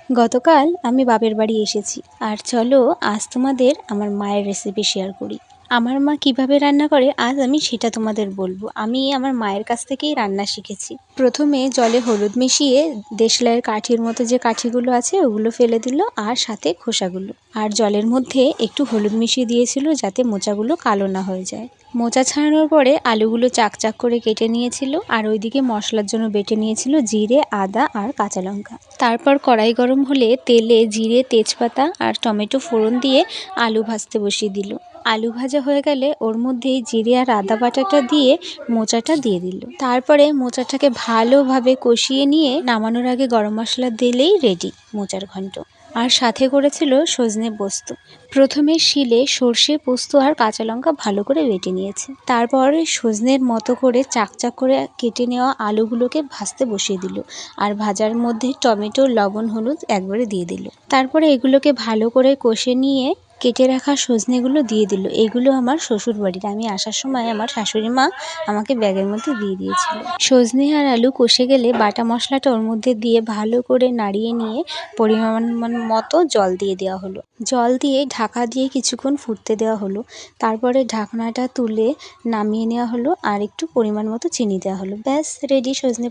গতকাল আমি বাপের বাড়ি এসেছি, আর চলো আজ তোমাদের আমার মায়ের রেসিপি শেয়ার করি। আমার মা কিভাবে রান্না করে আজ আমি সেটা তোমাদের বলবো। আমি আমার মায়ের কাছ থেকেই রান্না শিখেছি। প্রথমে জলে হলুদ মিশিয়ে দেশলাইয়ের কাঠির মতো যে কাঠিগুলো আছে ওগুলো ফেলে দিল, আর সাথে খোসাগুলো, আর জলের মধ্যে একটু হলুদ মিশিয়ে দিয়েছিল যাতে মোচাগুলো কালো না হয়ে যায়। মোচা ছাড়ানোর পরে আলুগুলো চাক করে কেটে নিয়েছিল, আর ওইদিকে মশলার জন্য বেটে নিয়েছিল জিরে, আদা আর কাঁচা লঙ্কা। তারপর কড়াই গরম হলে তেলে জিরে, তেজপাতা আর টমেটো ফোড়ন দিয়ে আলু ভাজতে বসিয়ে দিল। আলু ভাজা হয়ে গেলে ওর মধ্যেই জিরে আর আদা বাটাটা দিয়ে মোচাটা দিয়ে দিল। তারপরে মোচাটাকে ভালোভাবে কষিয়ে নিয়ে নামানোর আগে গরম মশলা দিলেই রেডি মোচার ঘন্ট। আর সাথে করেছিল সজনে পোস্ত। প্রথমে শিলে সর্ষে, পোস্ত আর কাঁচা লঙ্কা ভালো করে বেটে নিয়েছে। তারপরে সজনের মতো করে চাক করে কেটে নেওয়া আলুগুলোকে ভাজতে বসিয়ে দিল, আর ভাজার মধ্যে টমেটো, লবণ, হলুদ একবারে দিয়ে দিল। তারপরে এগুলোকে ভালো করে কষে নিয়ে কেটে রাখা সজনেগুলো দিয়ে দিল। এগুলো আমার শ্বশুর বাড়ির, আমি আসার সময় আমার শাশুড়ি মা আমাকে ব্যাগের মধ্যে দিয়ে দিয়েছিল। সজনে আর আলু কষে গেলে বাটা মশলাটা ওর মধ্যে দিয়ে ভালো করে নাড়িয়ে নিয়ে পরিমাণ মতো জল দিয়ে দেওয়া হলো। জল দিয়ে ঢাকা দিয়ে কিছুক্ষণ ফুটতে দেওয়া হলো। তারপরে ঢাকনাটা তুলে নামিয়ে নেওয়া হলো, আর একটু পরিমাণ মতো চিনি দেওয়া হলো। ব্যাস রেডি সজনে।